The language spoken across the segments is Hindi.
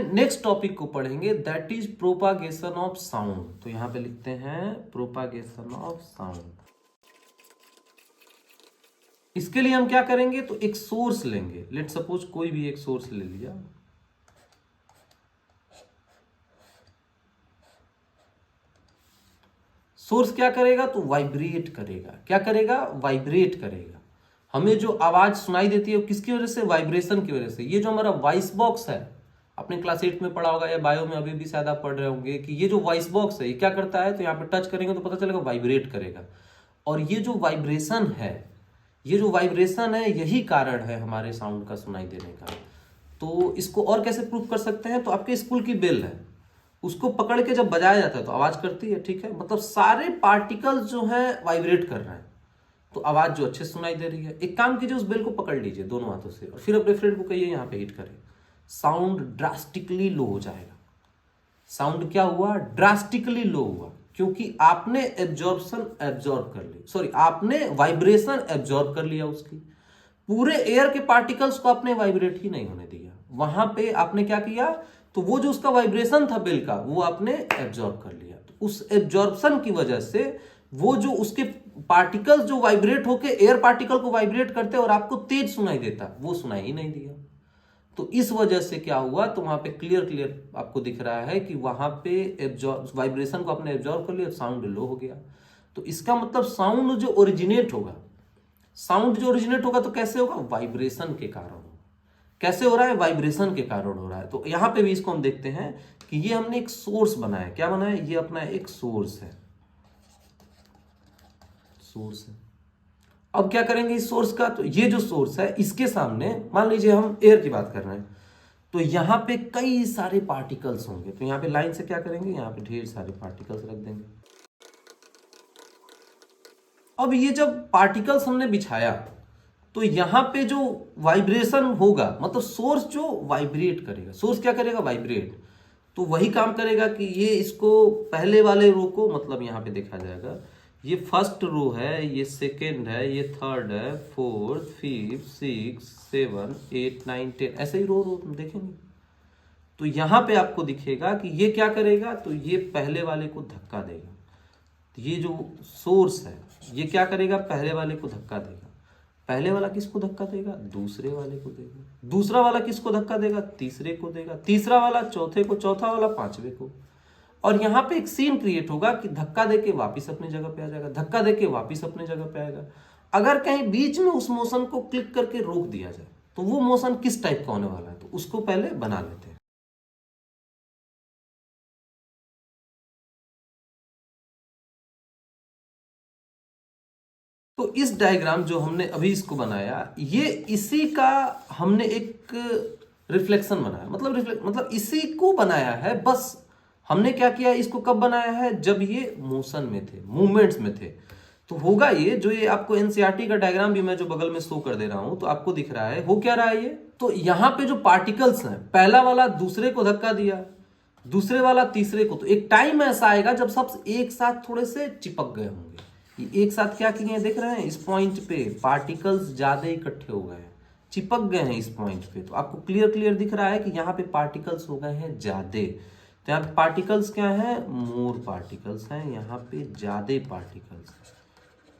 नेक्स्ट टॉपिक को पढ़ेंगे, that is propagation of sound. तो यहां पे लिखते हैं प्रोपागेशन ऑफ साउंड। इसके लिए हम क्या करेंगे, तो एक सोर्स लेंगे। लेट सपोज कोई भी एक सोर्स ले लिया, सोर्स क्या करेगा, तो वाइब्रेट करेगा। क्या करेगा, वाइब्रेट करेगा। हमें जो आवाज सुनाई देती है वो किसकी वजह से, वाइब्रेशन की वजह से। ये जो हमारा वॉइस बॉक्स है, आपने क्लास 8 में पढ़ा होगा या बायो में अभी भी शायद आप पढ़ रहे होंगे कि ये जो वॉइस बॉक्स है ये क्या करता है, तो यहाँ पे टच करेंगे तो पता चलेगा वाइब्रेट करेगा। और ये जो वाइब्रेशन है, ये जो वाइब्रेशन है यही कारण है हमारे साउंड का सुनाई देने का। तो इसको और कैसे प्रूफ कर सकते हैं, तो आपके स्कूल की बेल है, उसको पकड़ के जब बजाया जाता है तो आवाज करती है, ठीक है। मतलब सारे पार्टिकल्स जो है वाइब्रेट कर रहे हैं, तो आवाज जो अच्छे सुनाई दे रही है। एक काम कीजिए, उस बेल को पकड़ लीजिए दोनों हाथों से और फिर अपने फ्रेंड को कहिए यहाँ पे हिट करे। साउंड ड्रास्टिकली लो हो जाएगा। साउंड क्या हुआ, ड्रास्टिकली लो हुआ, क्योंकि आपने एब्जॉर्ब कर ली, सॉरी आपने वाइब्रेशन एब्जॉर्ब कर लिया उसकी। पूरे एयर के पार्टिकल्स को आपने वाइब्रेट ही नहीं होने दिया। वहां पे आपने क्या किया, तो वो जो उसका वाइब्रेशन था बेल का वो आपने एब्जॉर्ब कर लिया। तो उस एब्जॉर्प्शन की वजह से वो जो उसके पार्टिकल्स जो वाइब्रेट होके एयर पार्टिकल को वाइब्रेट करते और आपको तेज सुनाई देता, वो सुनाई ही नहीं दिया। तो इस वजह से क्या हुआ, तो वहां पे क्लियर आपको दिख रहा है कि वहां पे एब्जॉर्ब वाइब्रेशन को आपने एब्जॉर्ब कर लिया, साउंड लो हो गया। तो इसका मतलब साउंड जो ओरिजिनेट होगा, साउंड जो ओरिजिनेट होगा तो कैसे होगा, वाइब्रेशन के कारण होगा। कैसे हो रहा है, वाइब्रेशन के कारण हो रहा है। तो यहां पे भी इसको हम देखते हैं कि ये हमने एक सोर्स बनाया। क्या बनाया, ये अपना एक सोर्स है, सोर्स है। अब क्या करेंगे इस सोर्स का, तो ये जो सोर्स है इसके सामने मान लीजिए हम एयर की बात कर रहे हैं, तो यहां पे कई सारे पार्टिकल्स होंगे। तो यहां पे लाइन से क्या करेंगे, यहां पे ढेर सारे पार्टिकल्स रख देंगे। अब ये जब पार्टिकल्स हमने बिछाया तो यहां पे जो वाइब्रेशन होगा, मतलब सोर्स जो वाइब्रेट करेगा, सोर्स क्या करेगा, वाइब्रेट। तो वही काम करेगा कि ये इसको पहले वाले रो को, मतलब यहां पे देखा जाएगा ये फर्स्ट रो है, ये सेकेंड है, ये थर्ड है, फोर्थ, फिफ्थ, सिक्स, 7, 8, 9, 10, ऐसे ही रो रो देखेंगे। तो यहां पे आपको दिखेगा कि ये क्या करेगा, तो ये पहले वाले को धक्का देगा। ये जो सोर्स है ये क्या करेगा, पहले वाले को धक्का देगा। पहले वाला किसको धक्का देगा, दूसरे वाले को देगा। दूसरा वाला किसको धक्का देगा, तीसरे को देगा। तीसरा वाला चौथे को, चौथा वाला पांचवे को। और यहां पे एक सीन क्रिएट होगा कि धक्का देके वापस अपनी जगह पे आ जाएगा, धक्का देके वापस अपनी जगह पे आएगा। अगर कहीं बीच में उस मोशन को क्लिक करके रोक दिया जाए तो वो मोशन किस टाइप का होने वाला है, तो उसको पहले बना लेते हैं। तो इस डायग्राम जो हमने अभी इसको बनाया, ये इसी का हमने एक रिफ्लेक्शन बनाया, मतलब इसी को बनाया है। बस हमने क्या किया, इसको कब बनाया है, जब ये मोशन में थे, मूवमेंट्स में थे। तो होगा ये जो ये आपको एनसीईआरटी का डायग्राम भी मैं जो बगल में शो कर दे रहा हूं, तो आपको दिख रहा है हो क्या रहा है ये। तो यहां पे जो पार्टिकल्स हैं, पहला वाला दूसरे को धक्का दिया, दूसरे वाला तीसरे को। तो एक टाइम ऐसा आएगा जब सब एक साथ थोड़े से चिपक गए होंगे। ये एक साथ क्या किए हैं, देख रहे हैं इस पॉइंट पे पार्टिकल्स ज्यादा इकट्ठे हो गए हैं, चिपक गए हैं इस पॉइंट पे। तो आपको क्लियर दिख रहा है कि यहाँ पे पार्टिकल्स हो गए हैं ज्यादा। तो यहाँ पे पार्टिकल्स क्या है, मोर पार्टिकल्स हैं, यहाँ पे ज्यादा पार्टिकल्स,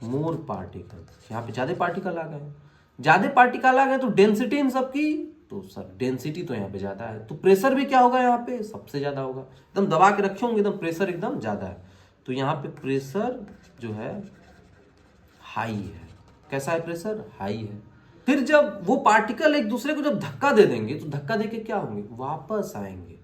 मोर पार्टिकल्स, यहाँ पे ज्यादा पार्टिकल आ गए हैं। ज्यादा पार्टिकल आ गए तो डेंसिटी इन सबकी, तो सर डेंसिटी तो यहाँ पे ज्यादा है, तो प्रेशर भी क्या होगा, यहाँ पे सबसे ज्यादा होगा। एकदम दबा के रखे होंगे, एकदम प्रेशर एकदम ज्यादा है। तो यहाँ पे प्रेशर जो है हाई है। कैसा है, प्रेशर हाई है। फिर जब वो पार्टिकल एक दूसरे को जब धक्का दे देंगे, तो धक्का देके क्या होंगे, वापस आएंगे।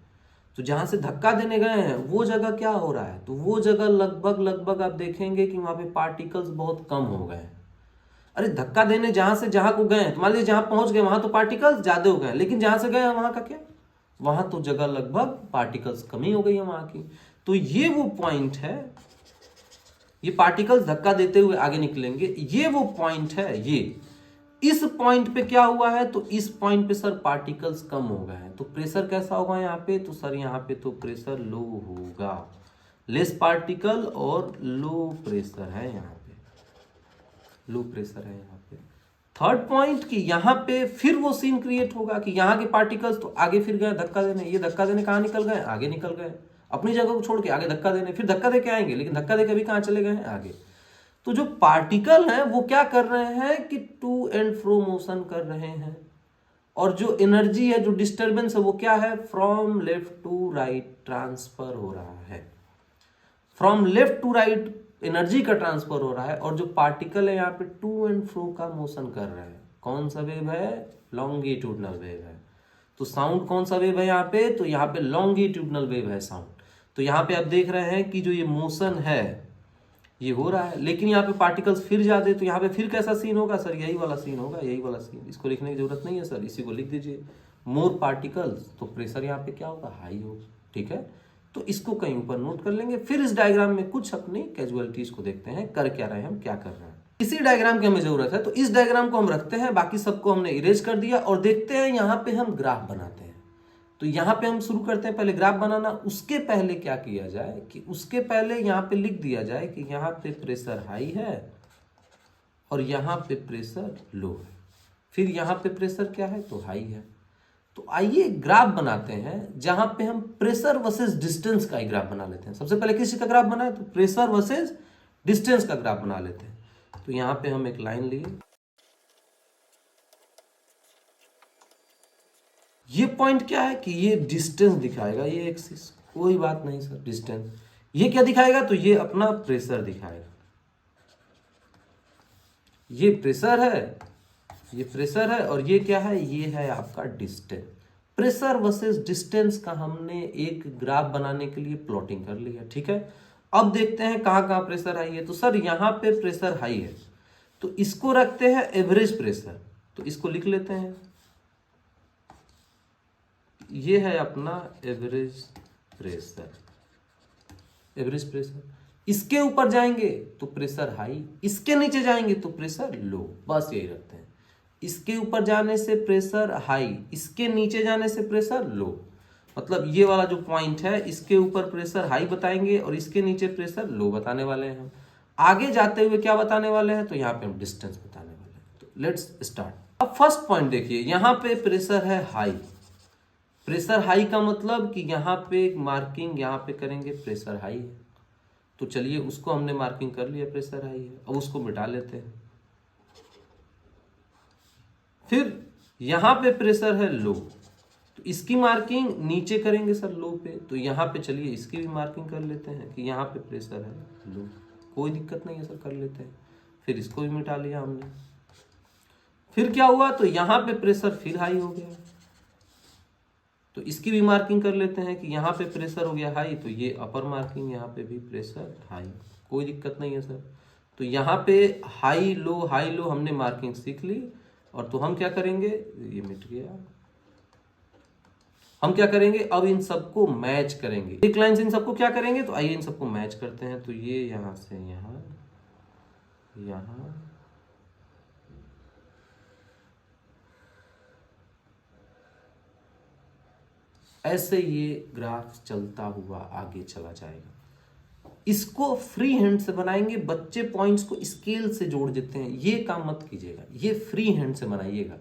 तो जहां से धक्का देने गए हैं वो जगह क्या हो रहा है, तो वो जगह लगभग आप देखेंगे कि वहां पे पार्टिकल्स बहुत कम हो गए हैं। अरे धक्का देने जहां से जहां को गए, तो मान लीजिए जहां पहुंच गए वहां तो पार्टिकल्स ज्यादा हो गए, लेकिन जहां से गए वहां का क्या, वहां तो जगह लगभग पार्टिकल्स कमी हो गई है वहां की। तो ये वो पॉइंट है, ये पार्टिकल्स धक्का देते हुए आगे निकलेंगे, ये वो पॉइंट है। ये इस पॉइंट पे क्या हुआ है, तो इस पॉइंट पे सर पार्टिकल्स कम हो गए हैं। तो प्रेशर कैसा होगा यहाँ पे, तो सर यहाँ पे तो प्रेशर लो होगा, लेस पार्टिकल और लो प्रेशर है, यहाँ पे लो प्रेशर है यहाँ पे। थर्ड पॉइंट कि यहाँ पे फिर वो सीन क्रिएट होगा कि यहाँ के पार्टिकल्स तो आगे फिर गए धक्का देने, ये धक्का देने कहाँ निकल गए, आगे निकल गए, अपनी जगह को छोड़ के आगे धक्का देने, फिर धक्का दे के आएंगे, लेकिन धक्का दे के भी कहाँ चले गए हैं, आगे। तो जो पार्टिकल हैं वो क्या कर रहे हैं कि टू एंड फ्रो मोशन कर रहे हैं, और जो एनर्जी है, जो डिस्टर्बेंस है, वो क्या है, from left to right transfer हो रहा है। From left to right energy का ट्रांसफर हो रहा है, और जो पार्टिकल है यहाँ पे टू एंड फ्रो का मोशन कर रहे हैं। कौन सा वेव है, लॉन्गिट्यूडनल वेव है। तो साउंड कौन सा वेव है यहाँ पे, तो यहाँ पे लॉन्गिट्यूडनल वेव है साउंड। तो यहाँ पे आप देख रहे हैं कि जो ये मोशन है ये हो रहा है, लेकिन यहाँ पे पार्टिकल्स फिर जाते, तो यहाँ पे फिर कैसा सीन होगा सर, यही वाला सीन होगा, यही वाला सीन। इसको लिखने की जरूरत नहीं है सर, इसी को लिख दीजिए, मोर पार्टिकल्स, तो प्रेशर यहाँ पे क्या होगा, हाई होगा, ठीक है। तो इसको कहीं ऊपर नोट कर लेंगे। फिर इस डायग्राम में कुछ अपनी कैजुअलिटीज को देखते हैं, कर क्या रहे हैं हम, क्या कर रहे हैं। इसी डायग्राम की हमें जरूरत है, तो इस डायग्राम को हम रखते हैं, बाकी सबको हमने इरेज कर दिया, और देखते हैं यहाँ पे हम ग्राफ बनाते हैं। तो यहाँ पे हम शुरू करते हैं पहले ग्राफ बनाना। उसके पहले क्या किया जाए कि उसके पहले यहाँ पे लिख दिया जाए कि यहाँ पे प्रेशर हाई है और यहाँ पे प्रेशर लो है, फिर यहाँ पे प्रेशर क्या है, तो हाई है। तो आइए ग्राफ बनाते हैं जहां पे हम प्रेशर वर्सेस डिस्टेंस का ही ग्राफ बना लेते हैं। सबसे पहले किसी का ग्राफ बनाए, तो प्रेशर वर्सेस डिस्टेंस का ग्राफ बना लेते हैं। तो यहां पे हम एक लाइन लिए, ये पॉइंट क्या है कि ये डिस्टेंस दिखाएगा, ये एक्सिस, कोई बात नहीं सर, डिस्टेंस। ये क्या दिखाएगा, तो ये अपना प्रेशर दिखाएगा, ये प्रेशर है, ये प्रेशर है, और ये क्या है, ये है आपका डिस्टेंस। प्रेशर वर्सेस डिस्टेंस का हमने एक ग्राफ बनाने के लिए प्लॉटिंग कर लिया, ठीक है। अब देखते हैं कहाँ कहाँ प्रेशर हाई है। तो सर यहाँ पे प्रेशर हाई है, तो इसको रखते हैं एवरेज प्रेशर, तो इसको लिख लेते हैं, ये है अपना एवरेज प्रेशर, एवरेज प्रेशर। इसके ऊपर जाएंगे तो प्रेशर हाई, इसके नीचे जाएंगे तो प्रेशर लो, बस यही रखते हैं। इसके ऊपर जाने से प्रेशर हाई, इसके नीचे जाने से प्रेशर लो, मतलब ये वाला जो पॉइंट है, इसके ऊपर प्रेशर हाई बताएंगे और इसके नीचे प्रेशर लो बताने वाले हैं हम। आगे जाते हुए क्या बताने वाले हैं, तो यहाँ पे हम डिस्टेंस बताने वाले हैं। तो लेट्स स्टार्ट। अब फर्स्ट पॉइंट देखिए, यहाँ पे प्रेशर है हाई। प्रेशर हाई का मतलब कि यहाँ पे मार्किंग यहाँ पे करेंगे, प्रेशर हाई है। तो चलिए उसको हमने मार्किंग कर लिया, प्रेशर हाई है, अब उसको मिटा लेते हैं। फिर यहाँ पे प्रेशर है लो, तो इसकी मार्किंग नीचे करेंगे सर लो पे। तो यहाँ पे चलिए इसकी भी मार्किंग कर लेते हैं कि यहाँ पे प्रेशर है लो, कोई दिक्कत नहीं है सर, कर लेते हैं। फिर इसको भी मिटा लिया हमने। फिर क्या हुआ, तो यहाँ पे प्रेशर फिर हाई हो गया, तो इसकी भी मार्किंग कर लेते हैं कि यहाँ पे प्रेशर हो गया हाई, तो ये अपर मार्किंग, यहाँ पे भी प्रेशर हाई, कोई दिक्कत नहीं है सर। तो यहाँ पे हाई लो हमने मार्किंग सीख ली, और तो हम क्या करेंगे, ये मिट गया, हम क्या करेंगे, अब इन सबको मैच करेंगे, एक लाइन से इन सबको क्या करेंगे, तो आइए इन सबको मैच करते हैं। तो ये यहां से यहां, यहां, ऐसे ये ग्राफ चलता हुआ आगे चला जाएगा। इसको फ्री हैंड से बनाएंगे, बच्चे पॉइंट्स को स्केल से जोड़ देते हैं, ये काम मत कीजिएगा, ये फ्री हैंड से बनाइएगा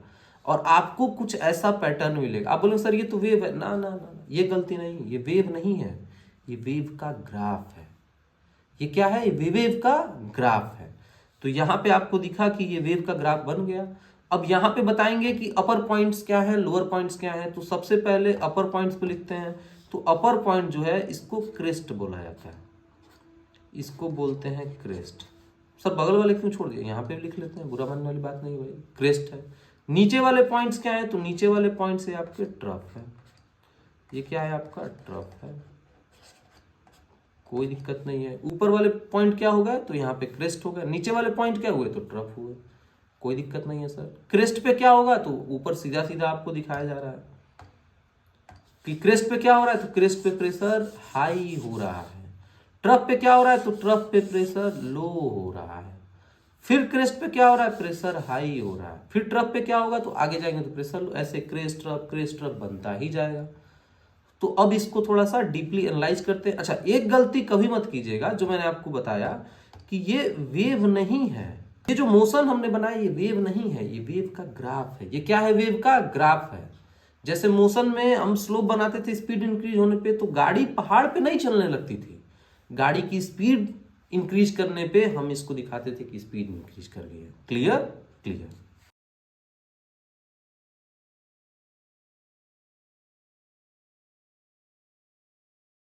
और आपको कुछ ऐसा पैटर्न मिलेगा। आप बोलेंगे सर ये तो वेव है, ना ना ना, ये गलती नहीं, ये वेव नहीं है, ये वेव का ग्राफ है। ये क्या है, ये वेव का ग्राफ है। तो यहाँ पे आपको दिखा कि ये वेव का ग्राफ बन गया। अब यहाँ पे बताएंगे कि अपर पॉइंट्स क्या है, लोअर पॉइंट्स क्या है। तो सबसे पहले अपर पॉइंट्स को लिखते हैं। तो अपर पॉइंट जो है इसको क्रेस्ट बोला जाता है, इसको बोलते हैं क्रेस्ट। सर बगल वाले क्यों छोड़ दिए, यहाँ पे भी लिख लेते हैं, बुरा मानने वाली बात नहीं भाई, क्रेस्ट है। नीचे वाले पॉइंट्स क्या है, तो नीचे वाले पॉइंट्स है आपके ट्रफ है, ये क्या है आपका ट्रफ है, कोई दिक्कत नहीं है। ऊपर वाले पॉइंट क्या होगा, तो यहाँ पे क्रेस्ट होगा। नीचे वाले पॉइंट क्या हुए, तो ट्रफ हुए, कोई दिक्कत नहीं है सर। क्रेस्ट पे क्या होगा, तो ऊपर सीधा सीधा आपको दिखाया जा रहा है कि क्रेस्ट पे क्या हो रहा है, तो क्रेस्ट पे प्रेशर हाई हो रहा है। ट्रफ पे क्या हो रहा है, तो ट्रफ पे प्रेशर लो हो रहा है। फिर क्रेस्ट पे क्या हो रहा है, प्रेशर हाई हो रहा है। फिर ट्रफ पे क्या होगा, तो आगे जाएंगे तो प्रेशर लो, ऐसे क्रेस्ट ट्रफ बनता ही जाएगा। तो अब इसको थोड़ा सा डीपली एनालाइज करते हैं। अच्छा, एक गलती कभी मत कीजिएगा जो मैंने आपको बताया कि ये वेव नहीं है, ये जो मोशन हमने बनाया ये वेव नहीं है, ये वेव का ग्राफ है। ये क्या है? वेव का ग्राफ है। जैसे मोशन में हम स्लोप बनाते थे स्पीड इंक्रीज होने पे, तो गाड़ी पहाड़ पे नहीं चलने लगती थी। गाड़ी की स्पीड इंक्रीज करने पे हम इसको दिखाते थे कि स्पीड इंक्रीज कर गई है। क्लियर? क्लियर।